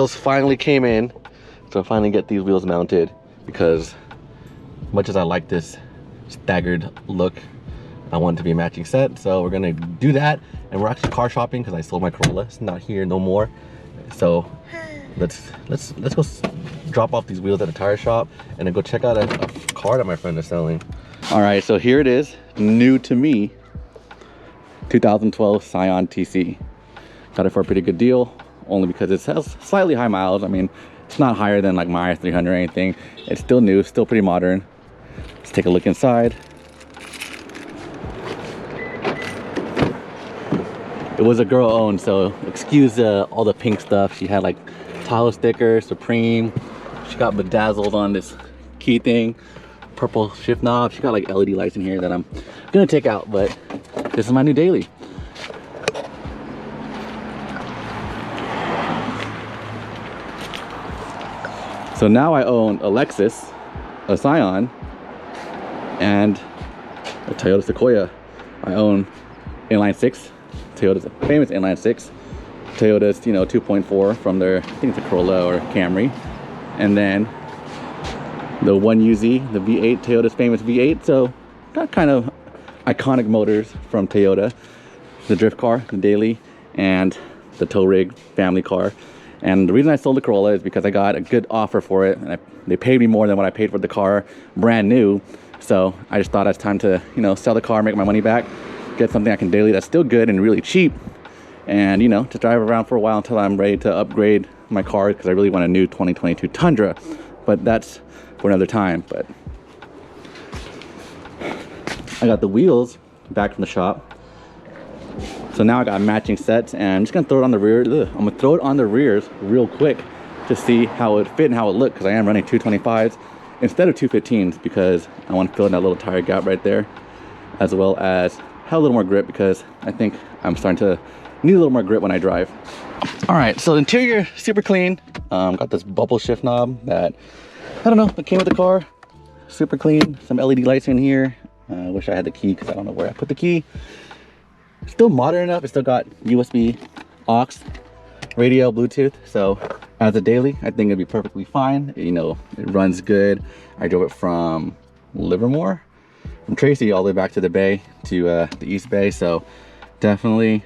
wheels finally came in. So I finally get these wheels mounted because much as I like this staggered look, I want it to be a matching set. So we're gonna do that, and we're actually car shopping because I sold my Corolla. It's not here no more. So let's go drop off these wheels at a tire shop and then go check out a car that my friend is selling. All right, so here it is, new to me, 2012 Scion TC. Got it for a pretty good deal, only because it has slightly high miles. I mean, it's not higher than like my IS300 or anything. It's still new, still pretty modern. Let's take a look inside. It was a girl owned, so excuse all the pink stuff. She had like Tahoe sticker, Supreme. She got bedazzled on this key thing, purple shift knob. She got like LED lights in here that I'm gonna take out, but this is my new daily. So now I own a Lexus, a Scion, and a Toyota Sequoia. I own inline 6. Toyota's a famous inline 6. Toyota's, you know, 2.4 from their, I think it's a Corolla or Camry. And then the 1UZ, the V8, Toyota's famous V8. So got kind of iconic motors from Toyota. The drift car, the daily, and the tow rig family car. And the reason I sold the Corolla is because I got a good offer for it, and they paid me more than what I paid for the car brand new. So I just thought it's time to, you know, sell the car, make my money back, get something I can daily that's still good and really cheap, and, you know, to drive around for a while until I'm ready to upgrade my car, because I really want a new 2022 Tundra, but that's for another time. But I got the wheels back from the shop. So now I got matching sets, and I'm just gonna throw it on the rear. I'm gonna throw it on the rears real quick to see how it fit and how it looked, because I am running 225s instead of 215s because I want to fill in that little tire gap right there, as well as have a little more grip because I think I'm starting to need a little more grip when I drive. All right, so the interior super clean. Got this bubble shift knob that, I don't know, it came with the car. Super clean. Some LED lights in here. I wish I had the key because I don't know where I put the key. Still modern enough. It still got USB, aux, radio, Bluetooth. So as a daily, I think it'd be perfectly fine. You know, it runs good. I drove it from Livermore, from Tracy, all the way back to the Bay, to the East Bay. So definitely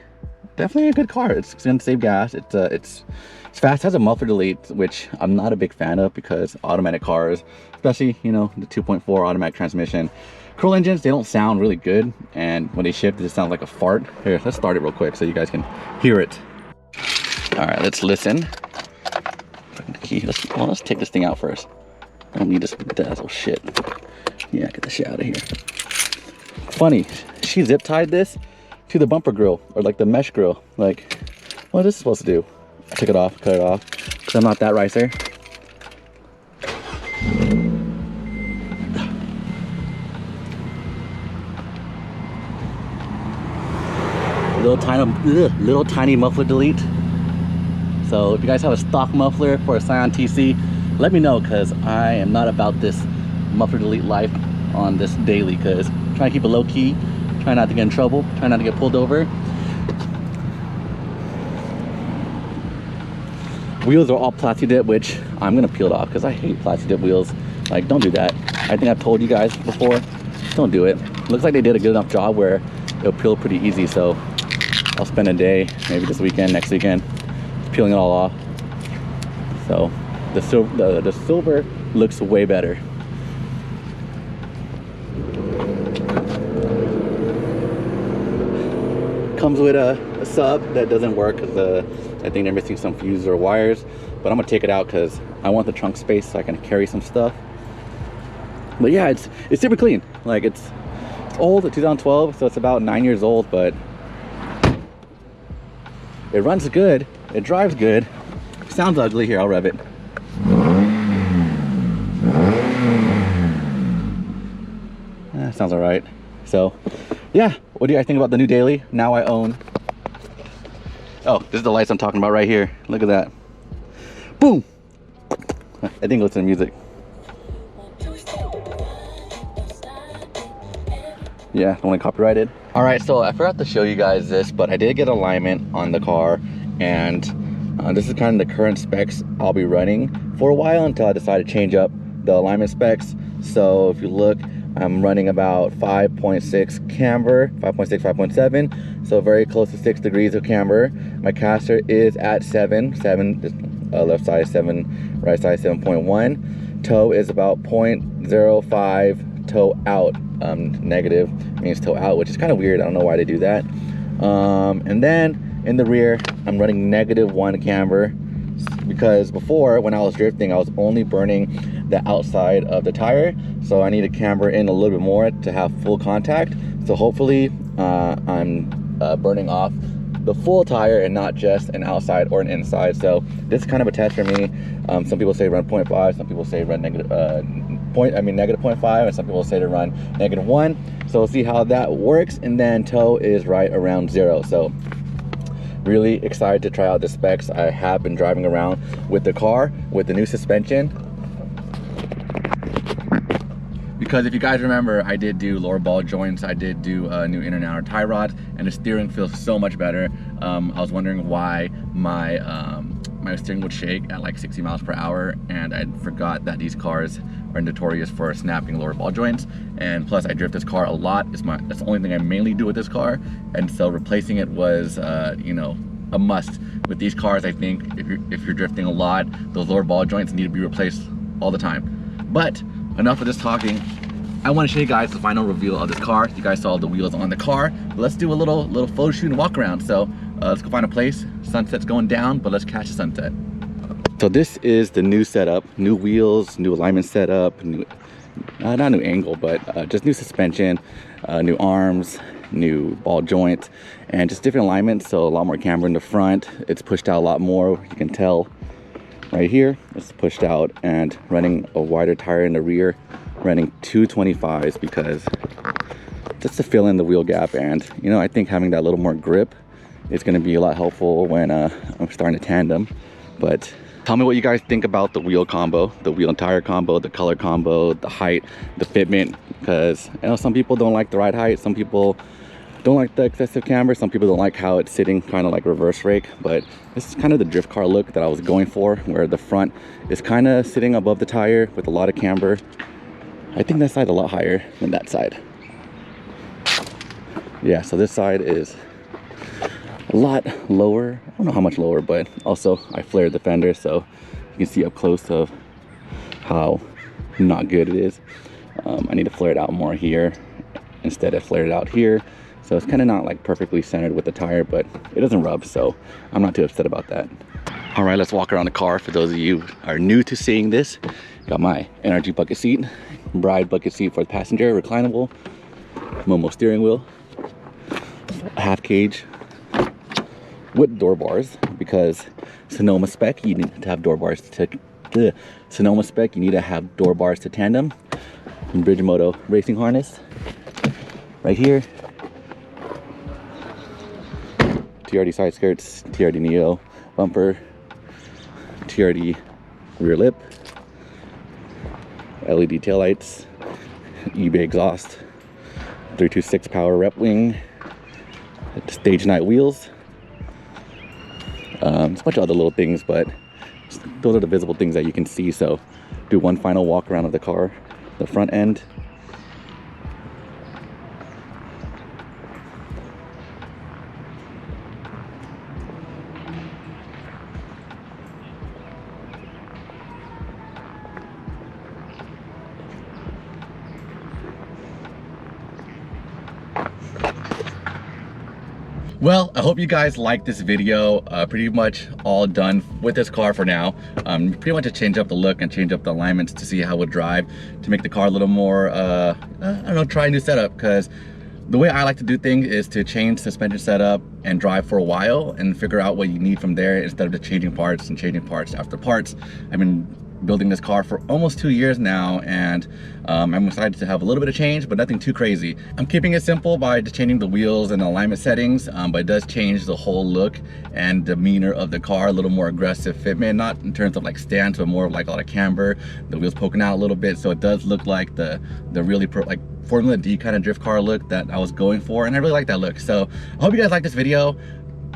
a good car. It's gonna save gas. It's fast. It has a muffler delete, which I'm not a big fan of because automatic cars, especially, you know, the 2.4 automatic transmission, Corolla engines, they don't sound really good, and when they shift, it just sounds like a fart. Here, let's start it real quick so you guys can hear it. All right, let's listen. Let's take this thing out first. I don't need this bedazzle shit. Yeah, get this shit out of here. Funny, she zip tied this to the bumper grill, or like the mesh grill. Like, what is this supposed to do? I took it off, cut it off, because I'm not that ricer. Little tiny muffler delete. So if you guys have a stock muffler for a Scion TC, let me know, because I am not about this muffler delete life on this daily, because I'm trying to keep it low key, try not to get in trouble, try not to get pulled over. Wheels are all plastic dip, which I'm gonna peel it off because I hate plastic dip wheels. Like, don't do that. I think I've told you guys before, don't do it. Looks like they did a good enough job where it'll peel pretty easy. So I'll spend a day, maybe this weekend, next weekend, peeling it all off. So the silver looks way better. Comes with a sub that doesn't work because I think they're missing some fuses or wires, but I'm gonna take it out because I want the trunk space so I can carry some stuff. But yeah, it's super clean. Like, it's old, 2012, so it's about 9 years old, but it runs good, it drives good. Sounds ugly. Here, I'll rev it. Sounds all right. So yeah, what do you guys think about the new daily? Now I own, oh, this is the lights I'm talking about right here. Look at that. Boom. I think it's the music. Yeah, don't want to copyright it. All right, so I forgot to show you guys this, but I did get alignment on the car, and This is kind of the current specs I'll be running for a while until I decide to change up the alignment specs. So if you look, I'm running about 5.6 camber, 5.6, 5.7, so very close to 6 degrees of camber. My caster is at 7, left side 7, right side 7.1. Toe is about 0.05 toe out. Negative means toe out, which is kind of weird. I don't know why they do that. And then in the rear, I'm running -1 camber, because before, when I was drifting, I was only burning the outside of the tire, so I need to camber in a little bit more to have full contact. So hopefully I'm burning off the full tire and not just an outside or an inside. So this is kind of a test for me. Some people say run 0.5, some people say run -0.5, and some people say to run -1. So we'll see how that works. And then toe is right around 0. So really excited to try out the specs. I have been driving around with the car with the new suspension, because if you guys remember, I did do lower ball joints, I did do new inner and outer tie rods, and the steering feels so much better. I was wondering why my steering would shake at like 60 miles per hour, and I forgot that these cars are notorious for snapping lower ball joints. And plus, I drift this car a lot. That's the only thing I mainly do with this car, and so replacing it was you know, a must. With these cars, I think if you're drifting a lot, those lower ball joints need to be replaced all the time. But enough of this talking. I want to show you guys the final reveal of this car. You guys saw the wheels on the car, but let's do a little photo shoot and walk around. So let's go find a place. Sunset's going down, but let's catch the sunset. So this is the new setup, new wheels, new alignment setup, new, not new angle, but just new suspension, new arms, new ball joint, and just different alignments. So a lot more camber in the front. It's pushed out a lot more. You can tell right here, it's pushed out, and running a wider tire in the rear, running 225s, because just to fill in the wheel gap. And you know, I think having that little more grip is going to be a lot helpful when I'm starting to tandem. But tell me what you guys think about the wheel combo, the wheel and tire combo, the color combo, the height, the fitment, because I know some people don't like the ride height, some people don't like the excessive camber, some people don't like how it's sitting kind of like reverse rake. But this is kind of the drift car look that I was going for, where the front is kind of sitting above the tire with a lot of camber. I think that side's a lot higher than that side. Yeah, so this side is a lot lower. I don't know how much lower, but also I flared the fender, so you can see up close of how not good it is. I need to flare it out more here. Instead I flared it out here. So it's kind of not like perfectly centered with the tire, but it doesn't rub, so I'm not too upset about that. All right, let's walk around the car. For those of you who are new to seeing this, got my NRG bucket seat, Bride bucket seat for the passenger, reclinable, Momo steering wheel, a half cage with door bars, because Sonoma spec, you need to have door bars to Sonoma spec, you need to have door bars to tandem. And Bridgemoto racing harness right here. TRD side skirts, TRD Neo bumper, TRD rear lip, LED taillights, eBay exhaust, 326 power rep wing, stage night wheels. There's a bunch of other little things, but those are the visible things that you can see. So do one final walk around of the car, the front end. Well, I hope you guys liked this video. Pretty much all done with this car for now. Pretty much just change up the look and change up the alignments to see how it would drive, to make the car a little more, I don't know, try a new setup. Because the way I like to do things is to change suspension setup and drive for a while and figure out what you need from there, instead of just changing parts and changing parts after parts. I've been building this car for almost 2 years now, and I'm excited to have a little bit of change, but nothing too crazy. I'm keeping it simple by just changing the wheels and the alignment settings, but it does change the whole look and demeanor of the car. A little more aggressive fitment, not in terms of like stance, but more of like a lot of camber, the wheels poking out a little bit, so it does look like the really like Formula D kind of drift car look that I was going for, and I really like that look. So I hope you guys like this video.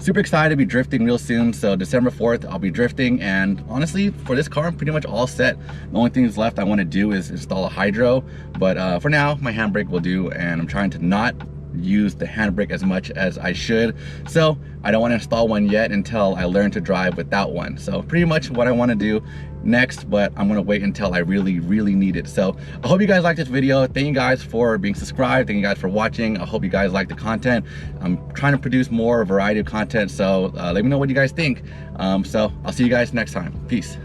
super excited to be drifting real soon. So December 4th, I'll be drifting, and honestly, for this car, I'm pretty much all set. The only things left I want to do is install a hydro, but for now, my handbrake will do, and I'm trying to not use the handbrake as much as I should. So I don't want to install one yet until I learn to drive without one. So pretty much what I want to do next, but I'm gonna wait until I really need it. So I hope you guys liked this video. Thank you guys for being subscribed. Thank you guys for watching. I hope you guys like the content. I'm trying to produce more variety of content, so let me know what you guys think. So I'll see you guys next time. Peace.